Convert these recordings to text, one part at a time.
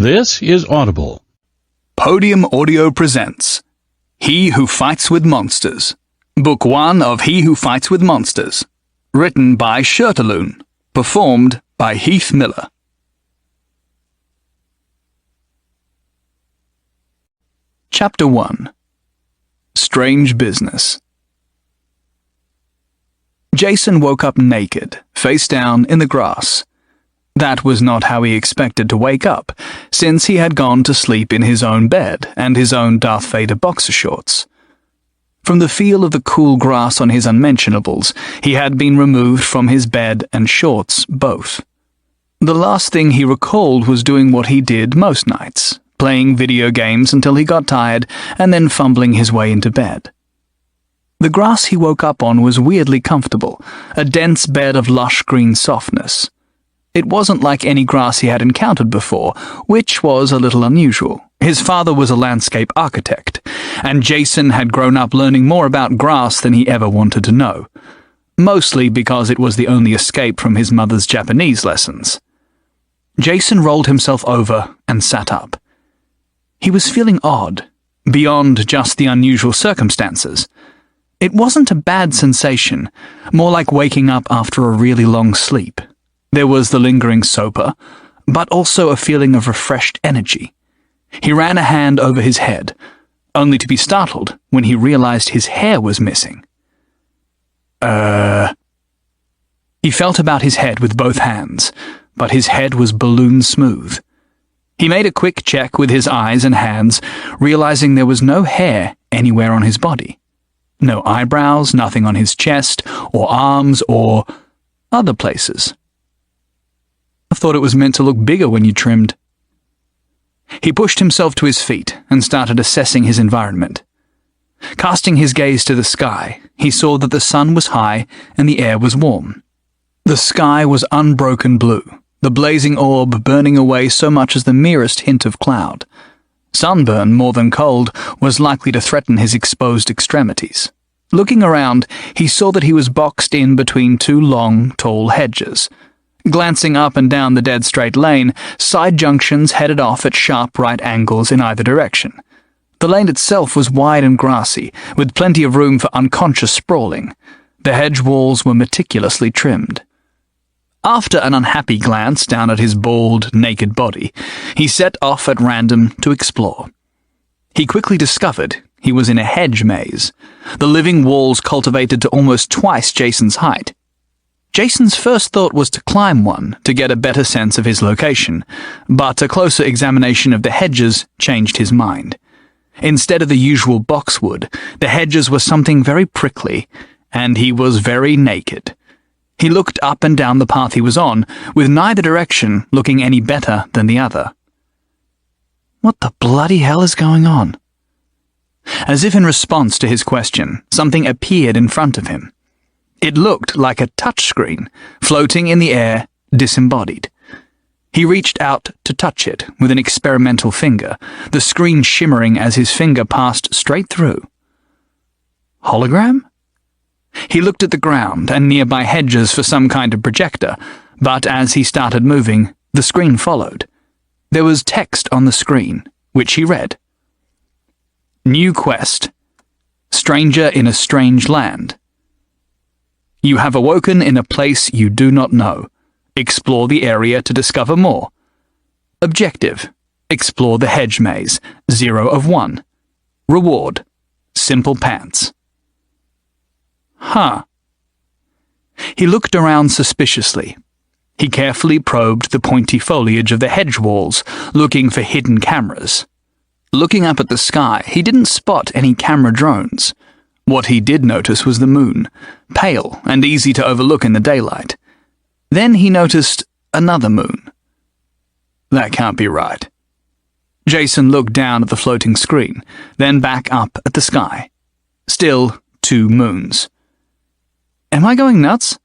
This is Audible. Podium Audio presents He Who Fights with Monsters, Book 1 of He Who Fights with Monsters, written by Shirtaloon, performed by Heath Miller. Chapter 1. Strange Business. Jason woke up naked, face down in the grass. That was not how he expected to wake up, since he had gone to sleep in his own bed and his own Darth Vader boxer shorts. From the feel of the cool grass on his unmentionables, he had been removed from his bed and shorts both. The last thing he recalled was doing what he did most nights, playing video games until he got tired and then fumbling his way into bed. The grass he woke up on was weirdly comfortable, a dense bed of lush green softness. It wasn't like any grass he had encountered before, which was a little unusual. His father was a landscape architect, and Jason had grown up learning more about grass than he ever wanted to know, mostly because it was the only escape from his mother's Japanese lessons. Jason rolled himself over and sat up. He was feeling odd, beyond just the unusual circumstances. It wasn't a bad sensation, more like waking up after a really long sleep. There was the lingering sopor, but also a feeling of refreshed energy. He ran a hand over his head, only to be startled when he realized his hair was missing. He felt about his head with both hands, but his head was balloon smooth. He made a quick check with his eyes and hands, realizing there was no hair anywhere on his body. No eyebrows, nothing on his chest, or arms, or other places. I thought it was meant to look bigger when you trimmed. He pushed himself to his feet and started assessing his environment. Casting his gaze to the sky, he saw that the sun was high and the air was warm. The sky was unbroken blue, the blazing orb burning away so much as the merest hint of cloud. Sunburn, more than cold, was likely to threaten his exposed extremities. Looking around, he saw that he was boxed in between two long, tall hedges. Glancing up and down the dead straight lane, side junctions headed off at sharp right angles in either direction. The lane itself was wide and grassy, with plenty of room for unconscious sprawling. The hedge walls were meticulously trimmed. After an unhappy glance down at his bald, naked body, he set off at random to explore. He quickly discovered he was in a hedge maze, the living walls cultivated to almost twice Jason's height. Jason's first thought was to climb one to get a better sense of his location, but a closer examination of the hedges changed his mind. Instead of the usual boxwood, the hedges were something very prickly, and he was very naked. He looked up and down the path he was on, with neither direction looking any better than the other. What the bloody hell is going on? As if in response to his question, something appeared in front of him. It looked like a touchscreen, floating in the air, disembodied. He reached out to touch it with an experimental finger, the screen shimmering as his finger passed straight through. Hologram? He looked at the ground and nearby hedges for some kind of projector, but as he started moving, the screen followed. There was text on the screen, which he read. New quest. Stranger in a strange land. You have awoken in a place you do not know. Explore the area to discover more. Objective. Explore the hedge maze. 0 of 1. Reward. Simple pants. Huh. He looked around suspiciously. He carefully probed the pointy foliage of the hedge walls, looking for hidden cameras. Looking up at the sky, he didn't spot any camera drones. What he did notice was the moon, pale and easy to overlook in the daylight. Then he noticed another moon. That can't be right. Jason looked down at the floating screen, then back up at the sky. Still 2 moons. Am I going nuts?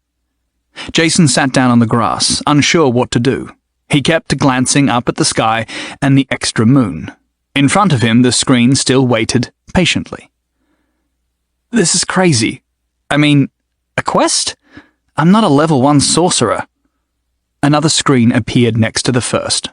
Jason sat down on the grass, unsure what to do. He kept glancing up at the sky and the extra moon. In front of him, the screen still waited patiently. This is crazy. I mean, a quest? I'm not a level 1 sorcerer. Another screen appeared next to the first,